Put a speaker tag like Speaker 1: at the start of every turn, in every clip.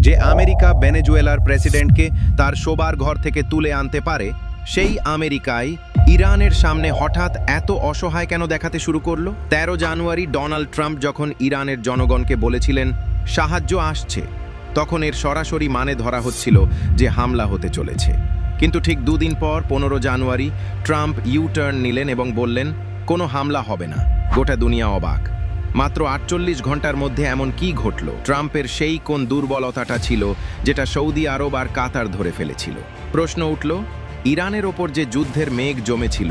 Speaker 1: যে আমেরিকা ভেনেজুয়েলার প্রেসিডেন্টকে তার শোবার ঘর থেকে তুলে আনতে পারে, সেই আমেরিকায় ইরানের সামনে হঠাৎ এত অসহায় কেন দেখাতে শুরু করলো? 13 জানুয়ারি ডোনাল্ড ট্রাম্প যখন ইরানের জনগণকে বলেছিলেন সাহায্য আসছে, তখন এর সরাসরি মানে ধরা হচ্ছিল যে হামলা হতে চলেছে। কিন্তু ঠিক দুদিন পর 15 জানুয়ারি ট্রাম্প ইউ-টার্ন নিলেন এবং বললেন কোনো হামলা হবে না। গোটা দুনিয়া অবাক। মাত্র 48 ঘন্টার মধ্যে এমন কি ঘটল? ট্রাম্পের সেই কোন দুর্বলতাটা ছিল যেটা সৌদি আরব আর কাতার ধরে ফেলেছিল? প্রশ্ন উঠল, ইরানের ওপর যে যুদ্ধের মেঘ জমেছিল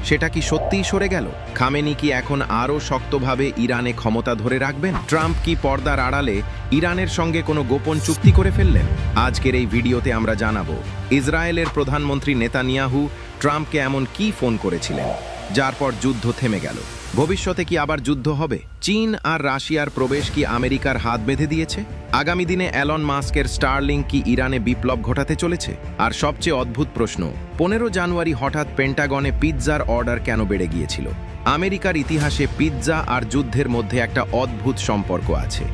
Speaker 1: সেটা কি সত্যিই সরে গেল? খামেনি কি এখন আরও শক্তভাবে ইরানে ক্ষমতা ধরে রাখবেন? ট্রাম্প কি পর্দার আড়ালে ইরানের সঙ্গে কোনো গোপন চুক্তি করে ফেললেন? আজকের এই ভিডিওতে আমরা জানাবো ইসরায়েলের প্রধানমন্ত্রী নেতানিয়াহু ট্রাম্পকে এমন কি ফোন করেছিলেন যার পর যুদ্ধ থেমে গেল। ভবিষ্যতে কি আবার যুদ্ধ হবে? চীন আর রাশিয়ার প্রবেশ কি আমেরিকার হাত বেঁধে দিয়েছে? আগামী দিনে এলন মাস্কের স্টারলিংক কি ইরানে বিপ্লব ঘটাতে চলেছে? আর সবচেয়ে অদ্ভুত প্রশ্ন, 15 জানুয়ারি হঠাৎ পেন্টাগনে পিৎজার অর্ডার কেন বেড়ে গিয়েছিল? আমেরিকার ইতিহাসে পিৎজা আর যুদ্ধের মধ্যে একটা অদ্ভুত সম্পর্ক আছে।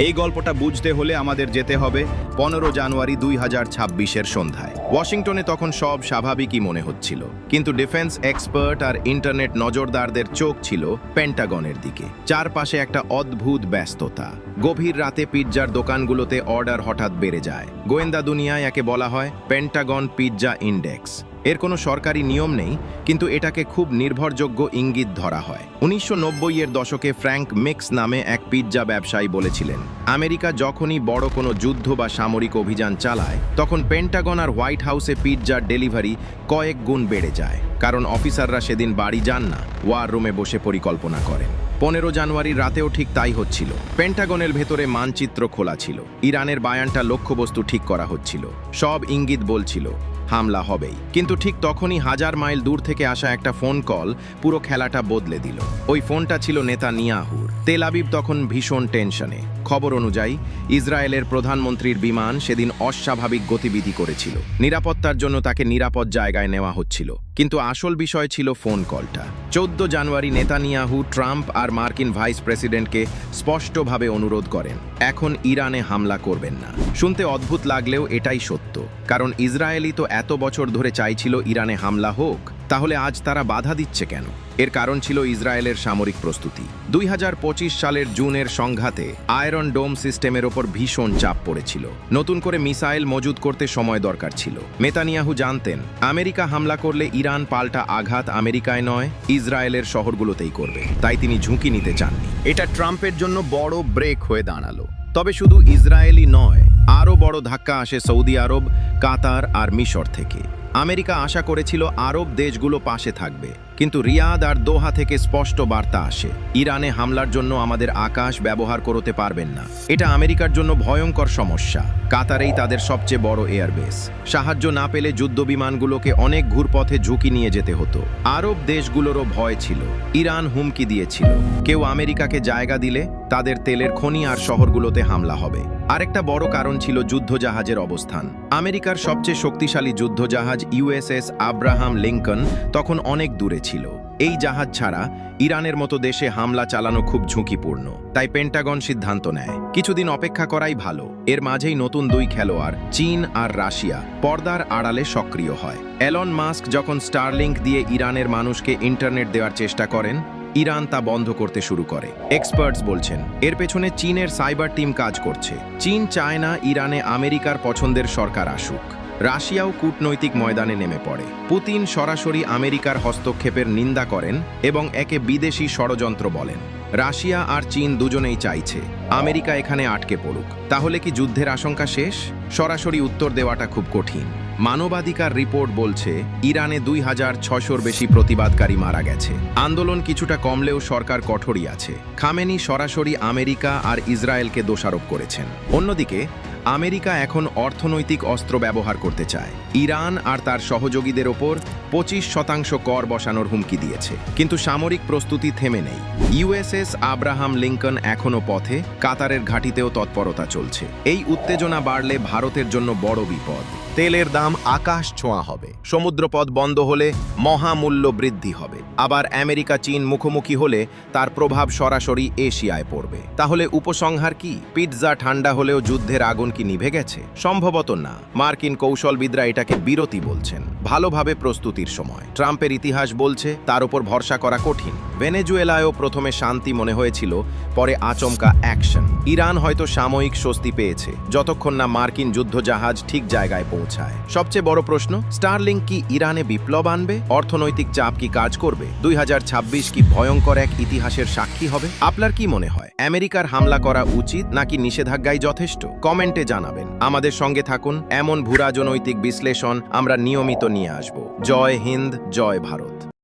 Speaker 1: এই গল্পটা বুঝতে হলে আমাদের যেতে হবে 15 জানুয়ারি 2026-এর সন্ধ্যায়। ওয়াশিংটনে তখন সব স্বাভাবিকই মনে হচ্ছিল, কিন্তু ডিফেন্স এক্সপার্ট আর ইন্টারনেট নজরদারদের চোখ ছিল পেন্টাগনের দিকে। চারপাশে একটা অদ্ভুত ব্যস্ততা। গভীর রাতে পিৎজার দোকানগুলোতে অর্ডার হঠাৎ বেড়ে যায়। গোয়েন্দা দুনিয়ায় একে বলা হয় পেন্টাগন পিৎজা ইন্ডেক্স। এর কোনো সরকারি নিয়ম নেই, কিন্তু এটাকে খুব নির্ভরযোগ্য ইঙ্গিত ধরা হয়। 1990-এর দশকে ফ্র্যাঙ্ক মিক্স নামে এক পিৎজা ব্যবসায়ী বলেছিলেন, আমেরিকা যখনই বড় কোনো যুদ্ধ বা সামরিক অভিযান চালায়, তখন পেন্টাগন আর হোয়াইট হাউসে পিৎজার ডেলিভারি কয়েক গুণ বেড়ে যায়, কারণ অফিসাররা সেদিন বাড়ি যান না, ওয়ার রুমে বসে পরিকল্পনা করেন। 15 জানুয়ারির রাতেও ঠিক তাই হচ্ছিল। পেন্টাগনের ভেতরে মানচিত্র খোলা ছিল, ইরানের বায়ানটা লক্ষ্যবস্তু ঠিক করা হচ্ছিল, সব ইঙ্গিত বলছিল হামলা হবেই। কিন্তু ঠিক তখনই 1000 মাইল দূর থেকে আসা একটা ফোন কল পুরো খেলাটা বদলে দিল। ওই ফোনটা ছিল নেতানিয়াহুর। তেল আবিব তখন ভীষণ টেনশনে। খবর অনুযায়ী ইসরায়েলের প্রধানমন্ত্রীর বিমান সেদিন অস্বাভাবিক গতিবিধি করেছিল। নিরাপত্তার জন্য তাকে নিরাপদ জায়গায় নেওয়া হচ্ছিল। কিন্তু আসল বিষয় ছিল ফোন কলটা। 14 জানুয়ারি নেতানিয়াহু ট্রাম্প আর মার্কিন ভাইস প্রেসিডেন্টকে স্পষ্টভাবে অনুরোধ করেন, এখন ইরানে হামলা করবেন না। শুনতে অদ্ভুত লাগলেও এটাই সত্য, কারণ ইসরায়েলই তো এত বছর ধরে চাইছিল ইরানে হামলা হোক। তাহলে আজ তারা বাধা দিচ্ছে কেন? এর কারণ ছিল ইসরায়েলের সামরিক প্রস্তুতি। 2025 সালের জুনের সংঘাতে আয়রন ডোম সিস্টেমের ওপর ভীষণ চাপ পড়েছিল। নতুন করে মিসাইল মজুত করতে সময় দরকার ছিল। নেতানিয়াহু জানতেন, আমেরিকা হামলা করলে ইরান পাল্টা আঘাত আমেরিকায় নয়, ইসরায়েলের শহরগুলোতেই করবে। তাই তিনি ঝুঁকি নিতে চাননি। এটা ট্রাম্পের জন্য বড় ব্রেক হয়ে দাঁড়ালো। তবে শুধু ইসরায়েলই নয়, আরও বড় ধাক্কা আসে সৌদি আরব, কাতার আর মিশর থেকে। আমেরিকা আশা করেছিল আরব দেশগুলো পাশে থাকবে, কিন্তু রিয়াদ আর দোহা থেকে স্পষ্ট বার্তা আসে, ইরানে হামলার জন্য আমাদের আকাশ ব্যবহার করতে পারবেন না। এটা আমেরিকার জন্য ভয়ঙ্কর সমস্যা। কাতারেই তাদের সবচেয়ে বড় এয়ারবেস। সাহায্য না পেলে যুদ্ধবিমানগুলোকে অনেক ঘুরপথে ঝুঁকি নিয়ে যেতে হতো। আরব দেশগুলোরও ভয় ছিল। ইরান হুমকি দিয়েছিল, কেউ আমেরিকাকে জায়গা দিলে তাদের তেলের খনি আর শহরগুলোতে হামলা হবে। আরেকটা বড় কারণ ছিল যুদ্ধজাহাজের অবস্থান। আমেরিকার সবচেয়ে শক্তিশালী যুদ্ধজাহাজ ইউএসএস আব্রাহাম লিঙ্কন তখন অনেক দূরে ছিল। এই জাহাজ ছাড়া ইরানের মতো দেশে হামলা চালানো খুব ঝুঁকিপূর্ণ। তাই পেন্টাগন সিদ্ধান্ত নেয়, কিছুদিন অপেক্ষা করাই ভালো। এর মাঝেই নতুন দুই খেলোয়াড়, চীন আর রাশিয়া, পর্দার আড়ালে সক্রিয় হয়। এলন মাস্ক যখন স্টারলিংক দিয়ে ইরানের মানুষকে ইন্টারনেট দেওয়ার চেষ্টা করেন, ইরান তা বন্ধ করতে শুরু করে। এক্সপার্টস বলছেন এর পেছনে চীনের সাইবার টিম কাজ করছে। চীন চায় না ইরানে আমেরিকার পছন্দের সরকার আসুক। রাশিয়াও কূটনৈতিক ময়দানে নেমে পড়ে। পুতিন সরাসরি আমেরিকার হস্তক্ষেপের নিন্দা করেন এবং একে বিদেশি ষড়যন্ত্র বলেন। রাশিয়া আর চীন দুজনেই চাইছে আমেরিকা এখানে আটকে পড়ুক। তাহলে কি যুদ্ধের আশঙ্কা শেষ? সরাসরি উত্তর দেওয়াটা খুব কঠিন। মানবাধিকার রিপোর্ট বলছে ইরানে 2600-র বেশি প্রতিবাদকারী মারা গেছে। আন্দোলন কিছুটা কমলেও সরকার কঠোরই আছে। খামেনি সরাসরি আমেরিকা আর ইসরায়েলকে দোষারোপ করেছেন। অন্যদিকে আমেরিকা এখন অর্থনৈতিক অস্ত্র ব্যবহার করতে চায়। ইরান আর তার সহযোগীদের ওপর 25% কর বসানোর হুমকি দিয়েছে। কিন্তু সামরিক প্রস্তুতি থেমে নেই। ইউএসএস আব্রাহাম লিঙ্কন এখনও পথে, কাতারের ঘাঁটিতেও তৎপরতা চলছে। এই উত্তেজনা বাড়লে ভারতের জন্য বড় বিপদ। তেলের দাম আকাশ ছোঁয়া হবে, সমুদ্রপথ বন্ধ হলে মহামূল্য বৃদ্ধি হবে, আবার আমেরিকা চীন মুখোমুখি হলে তার প্রভাব সরাসরি এশিয়ায় পড়বে। তাহলে উপসংহার কি? পিৎজা ঠান্ডা হলেও যুদ্ধের আগুন কি নিভে গেছে? সম্ভবত না। মার্কিন কৌশলবিদরা এটাকে বিরতি বলছেন, ভালোভাবে প্রস্তুতির সময়। ট্রাম্পের ইতিহাস বলছে তার উপর ভরসা করা কঠিন। ভেনেজুয়েলায়ও প্রথমে শান্তি মনে হয়েছিল, পরে আচমকা অ্যাকশন। ইরান হয়তো সাময়িক স্বস্তি পেয়েছে, যতক্ষণ না মার্কিন যুদ্ধজাহাজ ঠিক জায়গায় পৌঁছায়। সবচেয়ে বড় প্রশ্ন, স্টারলিংক কি ইরানে বিপ্লব আনবে? অর্থনৈতিক চাপ কি কাজ করবে? 2026 কি ভয়ঙ্কর এক ইতিহাসের সাক্ষী হবে? আপনার কি মনে হয়, আমেরিকার হামলা করা উচিত নাকি নিষেধাজ্ঞাই যথেষ্ট? কমেন্টে জানাবেন। আমাদের সঙ্গে থাকুন, এমন ভূরাজনৈতিক বিশ্লেষণ আমরা নিয়মিত নিয়ে আসব। জয় হিন্দ, জয় ভারত।